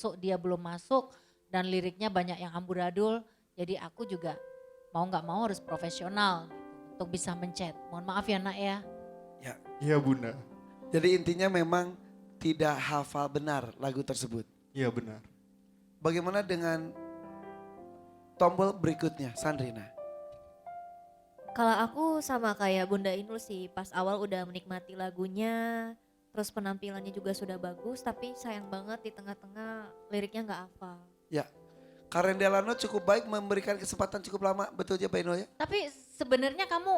masuk, dia belum masuk dan liriknya banyak yang amburadul. Jadi aku juga mau nggak mau harus profesional gitu untuk bisa mencet. Mohon maaf ya nak ya. Ya. Iya Bunda, Jadi intinya memang tidak hafal benar lagu tersebut. iya benar. Bagaimana dengan tombol berikutnya, Sandrina? Kalau aku sama kayak Bunda Inul sih, pas awal udah menikmati lagunya, terus penampilannya juga sudah bagus, tapi sayang banget di tengah-tengah liriknya nggak hafal. Ya, Karen Delano cukup baik memberikan kesempatan cukup lama, betul ya Mbak Ino ya? Tapi sebenarnya kamu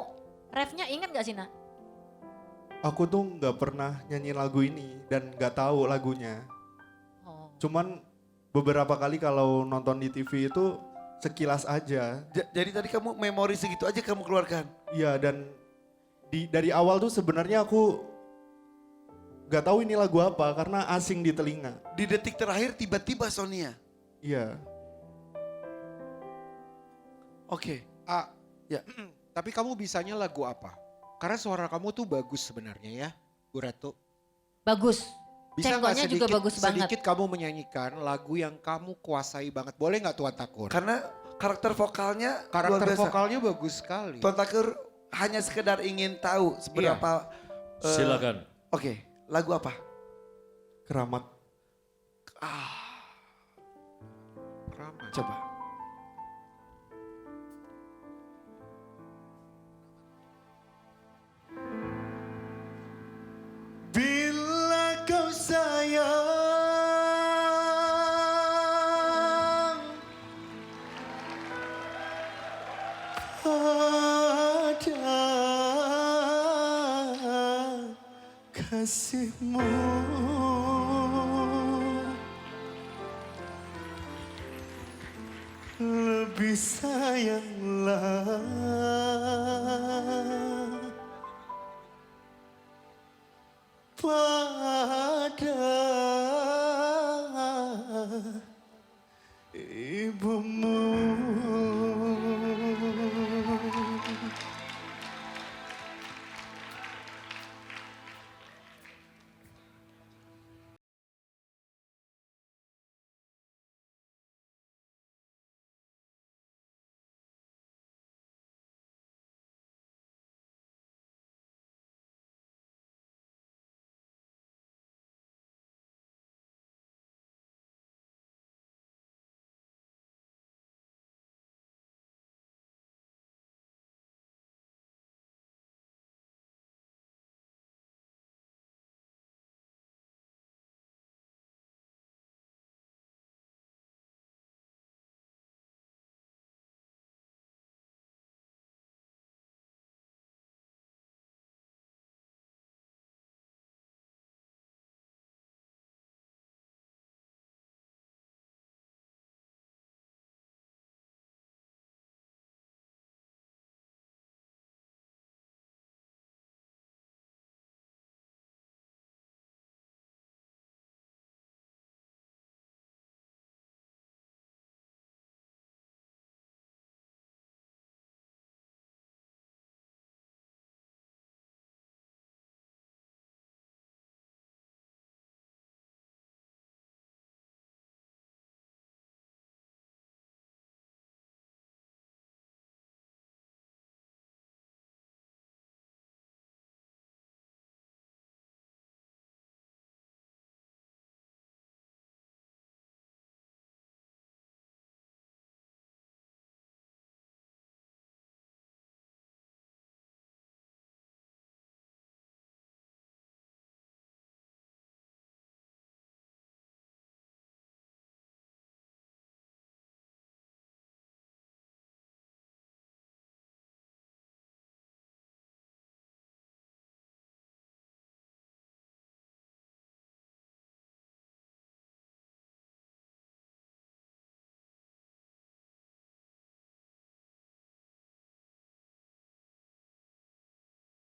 refnya ingat gak sih nak? Aku tuh nggak pernah nyanyi lagu ini dan nggak tahu lagunya. Oh. Cuman beberapa kali kalau nonton di TV itu sekilas aja. Jadi tadi kamu memori segitu aja kamu keluarkan? Iya dan dari awal tuh sebenarnya aku nggak tahu ini lagu apa karena asing di telinga. Di detik terakhir tiba-tiba Sonia. Iya. Oke, Ah, ya. tapi kamu bisanya lagu apa? Karena suara kamu tuh bagus sebenarnya ya, Bu Ratu. Bagus. Bisa nggak Cenggolnya juga bagus banget. sedikit kamu menyanyikan lagu yang kamu kuasai banget? Boleh nggak Tuan Takur? Karena karakter vokalnya luar Karakter biasa. vokalnya bagus sekali. Tuan Takur hanya sekedar ingin tahu seberapa... Silakan. Oke, lagu apa? Keramat. Keramat. Coba. Bila kau sayang pada kasihmu, lebih sayanglah pada ibumu.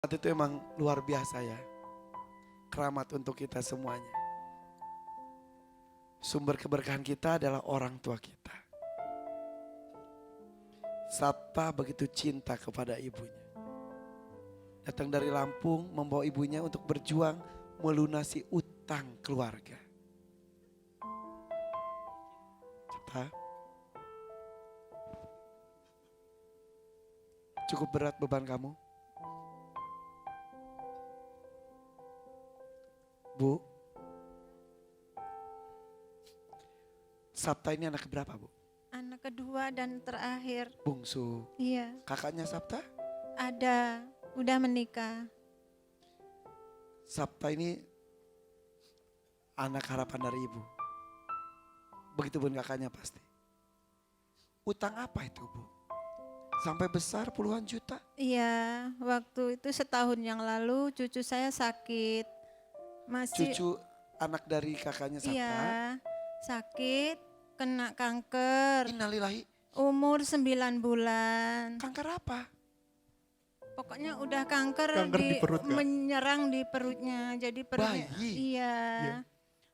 Itu emang luar biasa ya. Keramat untuk kita semuanya. Sumber keberkahan kita adalah orang tua kita. Sabta begitu cinta kepada ibunya. Datang dari Lampung membawa ibunya untuk berjuang melunasi utang keluarga. Sabta. Cukup berat beban kamu? Bu? Sabta ini anak keberapa, Bu? Anak kedua dan terakhir. Bungsu. Iya, Kakaknya Sabta? ada. Udah menikah. Sabta ini anak harapan dari ibu. Begitupun kakaknya pasti. Utang apa itu, Bu? Sampai besar puluhan juta? Iya, waktu itu setahun yang lalu cucu saya sakit. Masih Cucu anak dari kakaknya Sabta? iya, sakit, kena kanker. Innalillahi. Umur 9 bulan. Kanker apa? Pokoknya udah kanker, Kanker di perut, Kak? menyerang di perutnya. Jadi perutnya Bayi? iya. Iya.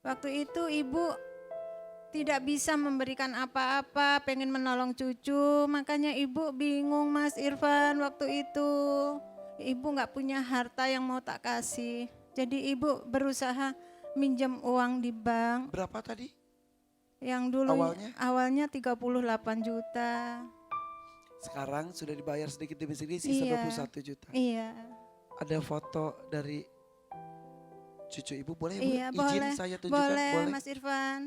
Waktu itu ibu tidak bisa memberikan apa-apa, pengen menolong cucu, makanya ibu bingung Mas Irfan waktu itu. Ibu nggak punya harta yang mau tak kasih. Jadi ibu berusaha minjem uang di bank Berapa tadi? yang dulu Awalnya? awalnya 38 juta. Sekarang sudah dibayar sedikit demi sedikit, sisa Iya. 21 juta. Iya. Ada foto dari cucu ibu, boleh Bu? Iya, Izin boleh. saya tunjukkan? Boleh, Mas Irfan.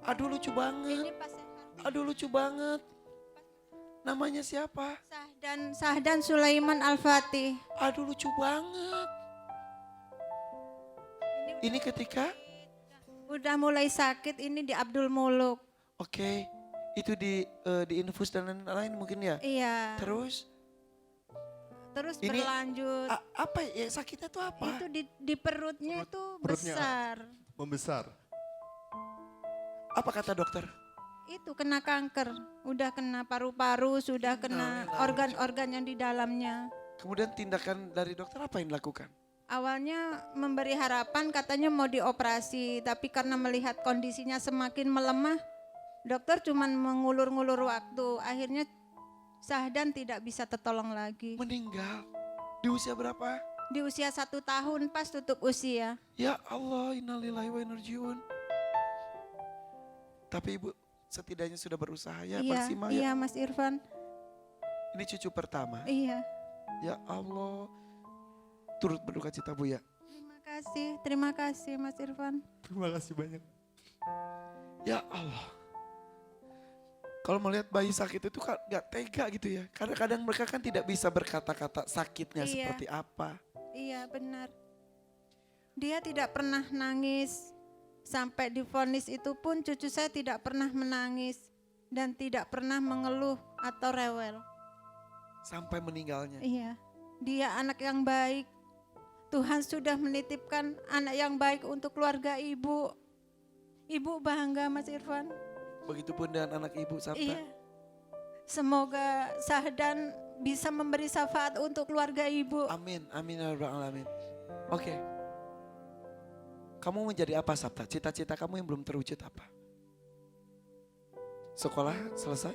Aduh lucu banget, Ini pas sehat. aduh lucu banget. Namanya siapa? Sahdan Sulaiman Al-Fatih. Aduh lucu banget. Ini ketika, Udah mulai sakit ini di Abdul Muluk. oke, itu di infus dan lain-lain mungkin ya. Iya. Terus Terus ini berlanjut. apa ya, sakitnya tuh apa? Itu di perutnya itu perutnya besar. Membesar. Apa kata dokter? Itu kena kanker. Udah kena paru-paru, sudah kena organ-organ yang di dalamnya. Kemudian tindakan dari dokter apa yang dilakukan? Awalnya memberi harapan katanya mau dioperasi. Tapi karena melihat kondisinya semakin melemah, dokter cuman mengulur-ngulur waktu. Akhirnya Sahdan tidak bisa tertolong lagi. Meninggal. Di usia berapa? Di usia 1 tahun pas tutup usia. Ya Allah, innalillahi wa inna ilaihi raji'un. Tapi ibu setidaknya sudah berusaha ya, Iya, maksimal ya. iya Mas Irfan. Ini cucu pertama. Iya. Ya Allah. Turut berduka cita Bu ya. Terima kasih Mas Irfan. Terima kasih banyak. Ya Allah. Kalau melihat bayi sakit itu kan gak tega gitu ya. Kadang-kadang mereka kan tidak bisa berkata-kata sakitnya Iya. seperti apa. Iya benar. Dia tidak pernah nangis. Sampai divonis itu pun cucu saya tidak pernah menangis. Dan tidak pernah mengeluh atau rewel. Sampai meninggalnya. Iya. Dia anak yang baik. Tuhan sudah menitipkan anak yang baik untuk keluarga ibu. Ibu bangga Mas Irfan. Begitupun dengan anak ibu Sabta. Iya. Semoga Sahdan bisa memberi syafaat untuk keluarga ibu. Amin, amin ya rabbal alamin. Oke. Kamu menjadi apa Sabta? Cita-cita kamu yang belum terwujud apa? Sekolah selesai?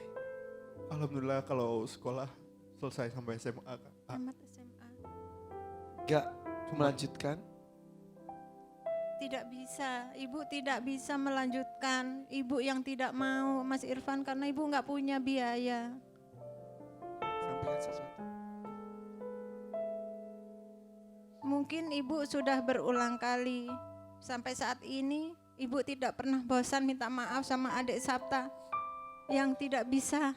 Alhamdulillah kalau sekolah selesai sampai SMA. Kak. Tamat SMA. Gak melanjutkan? Tidak bisa, ibu tidak bisa melanjutkan. Ibu yang tidak mau Mas Irfan karena ibu nggak punya biaya. Sampaikan sesuatu. Mungkin ibu sudah berulang kali. Sampai saat ini ibu tidak pernah bosan minta maaf sama adik Sabta yang tidak bisa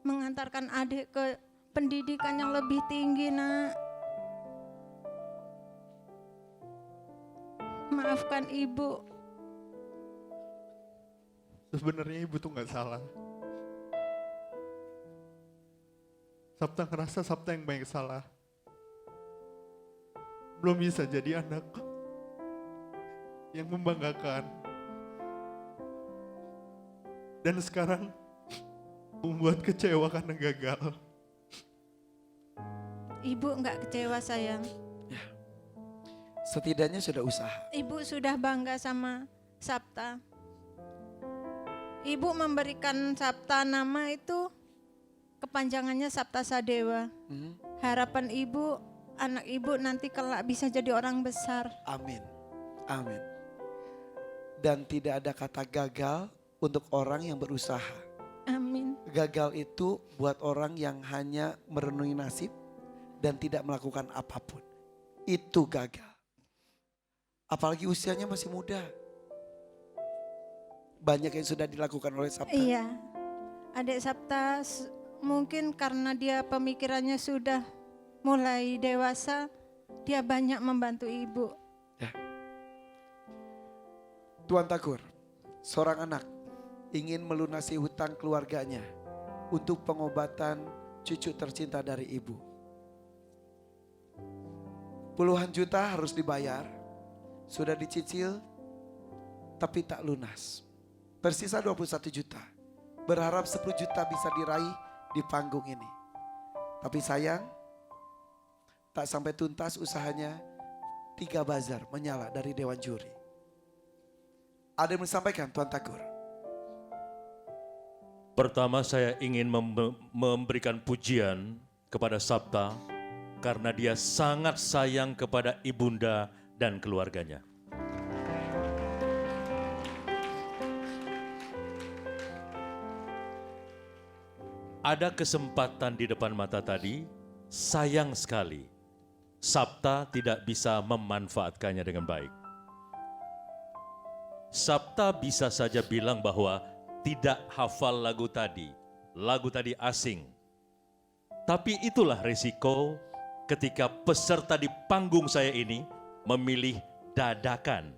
mengantarkan adik ke pendidikan yang lebih tinggi, Nak. Maafkan ibu. Sebenarnya ibu tuh nggak salah. Sabta ngerasa Sabta yang banyak salah. Belum bisa jadi anak yang membanggakan. Dan sekarang membuat kecewa karena gagal. Ibu nggak kecewa sayang. Setidaknya sudah usaha. Ibu sudah bangga sama Sabta. Ibu memberikan Sabta nama itu kepanjangannya Sabta Sadewa. Harapan ibu, anak ibu nanti kelak bisa jadi orang besar. Amin. Amin. Dan tidak ada kata gagal untuk orang yang berusaha. Amin. Gagal itu buat orang yang hanya merenungi nasib dan tidak melakukan apapun. Itu gagal. Apalagi usianya masih muda. Banyak yang sudah dilakukan oleh Sabta. Iya. Adik Sabta mungkin karena dia pemikirannya sudah mulai dewasa, dia banyak membantu ibu. Tuan Takur, seorang anak ingin melunasi hutang keluarganya untuk pengobatan cucu tercinta dari ibu. Puluhan juta harus dibayar, sudah dicicil tapi tak lunas. Tersisa 21 juta, berharap 10 juta bisa diraih di panggung ini. Tapi sayang, tak sampai tuntas usahanya, 3 buzzer menyala dari Dewan Juri. Ada yang disampaikan Tuan Takur? Pertama saya ingin memberikan pujian kepada Sabta karena dia sangat sayang kepada ibunda dan keluarganya. Ada kesempatan di depan mata tadi, sayang sekali Sabta tidak bisa memanfaatkannya dengan baik. Sabta bisa saja bilang bahwa tidak hafal lagu tadi asing. Tapi itulah risiko ketika peserta di panggung saya ini memilih dadakan.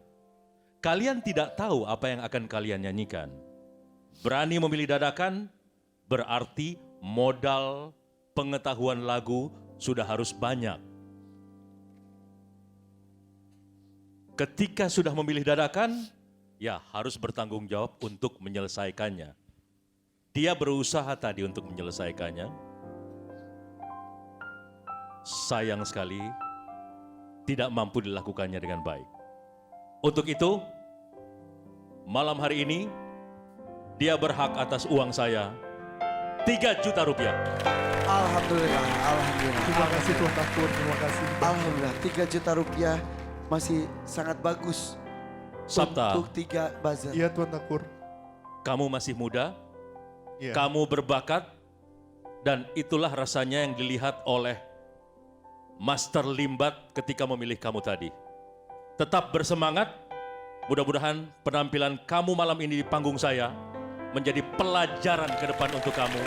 Kalian tidak tahu apa yang akan kalian nyanyikan. Berani memilih dadakan berarti modal pengetahuan lagu sudah harus banyak. Ketika sudah memilih dadakan, ya harus bertanggung jawab untuk menyelesaikannya. Dia berusaha tadi untuk menyelesaikannya. Sayang sekali tidak mampu dilakukannya dengan baik. Untuk itu, malam hari ini dia berhak atas uang saya 3 juta rupiah. Alhamdulillah, alhamdulillah. Terima kasih Tuan Takur, terima kasih. Alhamdulillah, 3 juta rupiah masih sangat bagus. Sabta, Untuk 3 buzzer. Iya Tuan Takur. kamu masih muda, Iya. kamu berbakat, dan itulah rasanya yang dilihat oleh Master Limbat ketika memilih kamu tadi. Tetap bersemangat, mudah-mudahan penampilan kamu malam ini di panggung saya menjadi pelajaran ke depan untuk kamu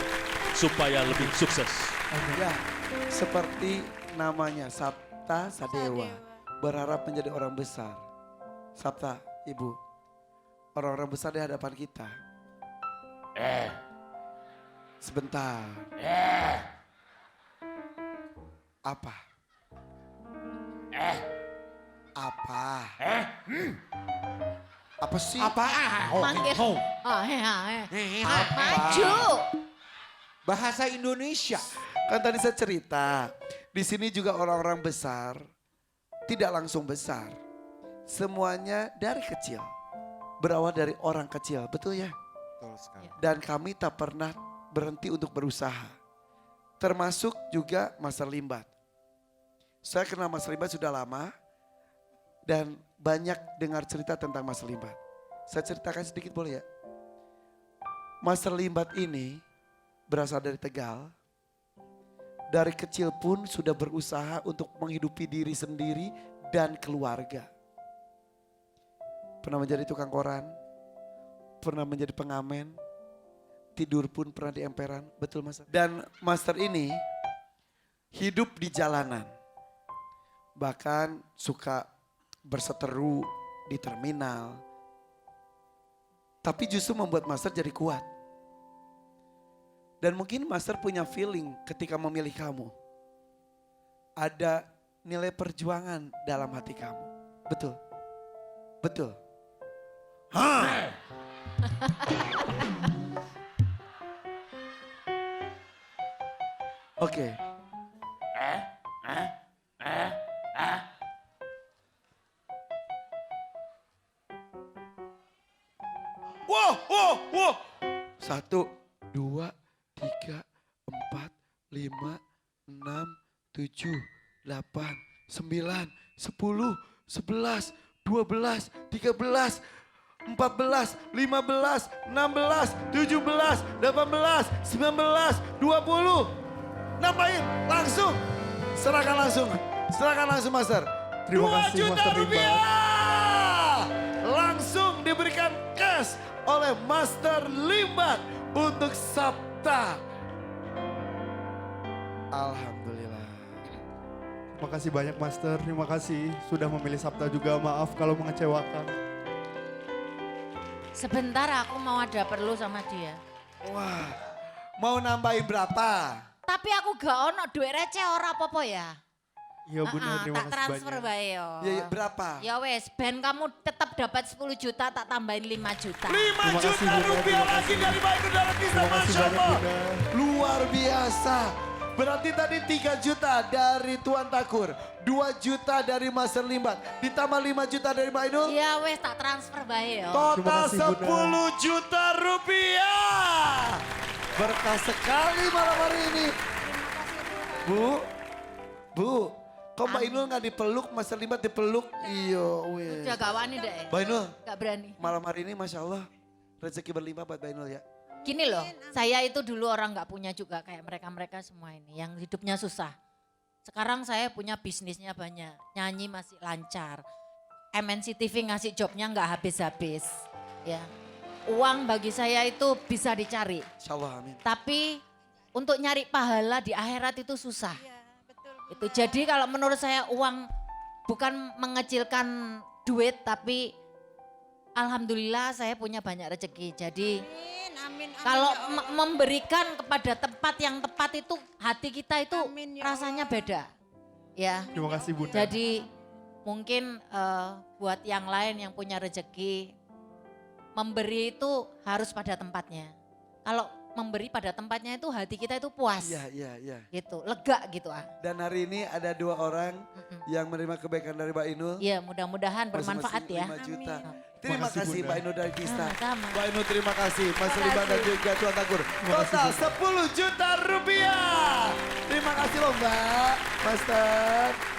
supaya lebih sukses. Ya, seperti namanya Sabta Sadewa, berharap menjadi orang besar. Sabta, Ibu, orang-orang besar di hadapan kita. Sebentar. Apa? Apa? Apa sih? Manggil. Maju. Bahasa Indonesia. Kan tadi saya cerita, di sini juga orang-orang besar tidak langsung besar. Semuanya dari kecil. Berawal dari orang kecil, betul ya? Betul sekali. Dan kami tak pernah berhenti untuk berusaha. Termasuk juga Master Limbat. Saya kenal Master Limbat sudah lama dan banyak dengar cerita tentang Master Limbat. Saya ceritakan sedikit boleh ya? Master Limbat ini berasal dari Tegal. Dari kecil pun sudah berusaha untuk menghidupi diri sendiri dan keluarga. Pernah menjadi tukang koran, pernah menjadi pengamen, tidur pun pernah di emperan, betul Mas? Dan Master ini hidup di jalanan, bahkan suka berseteru di terminal. Tapi justru membuat Master jadi kuat. Dan mungkin Master punya feeling ketika memilih kamu. Ada nilai perjuangan dalam hati kamu. Betul? Betul? Hah? Oke. Wow. 1, 2, 3, 4, 5, 6, 7, 8, 9, 10, 11, 12, 13, 14, 15, 16, 17, 18, 19, 20. Nambahin langsung. Serahkan langsung Master. Terima 2 kasih, juta Master Limbat. rupiah. Langsung diberikan cash oleh Master Limbat untuk Sabta. Alhamdulillah. Terima kasih banyak Master, terima kasih sudah memilih Sabta juga. Maaf kalau mengecewakan. Sebentar aku mau ada perlu sama dia. Wah, mau nambahin berapa? Tapi aku gak ono duit receh ora apa-apa ya. Iya Bunda, terima tak kasih transfer banyak. bae yo. Ya, berapa? Ya wes, ben kamu tetap dapat 10 juta, tak tambahin 5 juta. 5 Terima juta kasih, Bunda. rupiah Terima lagi kasih. dari Baik Udara Kisah, Terima kasih Masya banyak, Allah. Bunda. Luar biasa. Berarti tadi 3 juta dari Tuan Takur, 2 juta dari Master Limbat, ditambah 5 juta dari Mbak Ainul. Ya wes, tak transfer bae yo. Total Terima kasih, Bunda. 10 juta rupiah. Berkah sekali malam hari ini. Bu, kok Mbak Ainul nggak dipeluk, Master Limbat dipeluk? Iya, weh. Udah gak wani deh. Mbak Ainul, Gak berani. malam hari ini Masya Allah rezeki berlimpah buat Mbak Ainul ya. Gini loh, saya itu dulu orang gak punya juga kayak mereka-mereka semua ini. Yang hidupnya susah. Sekarang saya punya bisnisnya banyak. Nyanyi masih lancar. MNC TV ngasih jobnya gak habis-habis. Ya, uang bagi saya itu bisa dicari. Insya Allah amin. Tapi untuk nyari pahala di akhirat itu susah. Itu jadi kalau menurut saya uang bukan mengecilkan duit, tapi alhamdulillah saya punya banyak rezeki. Jadi Amin, kalau ya Allah. memberikan kepada tempat yang tepat itu hati kita itu Amin, ya rasanya Allah. beda. Ya. Terima kasih Bunda. Jadi mungkin buat yang lain yang punya rezeki, memberi itu harus pada tempatnya. Kalau memberi pada tempatnya itu hati kita itu puas. Iya. Gitu, lega gitu ah. Dan hari ini ada 2 orang yang menerima kebaikan dari Mbak Ainul. Iya, mudah-mudahan bermanfaat ya. Masing-masing 5 juta. Amin. Terima Makasih, kasih Bunda. Mbak Ainul dari Tista. Sama-sama. Mbak Ainul terima kasih. Mas Terima Limbat dan kasih. juga Tuan Takur. kasih, Total Bunda. 10 juta rupiah. Terima kasih loh Mbak. Master.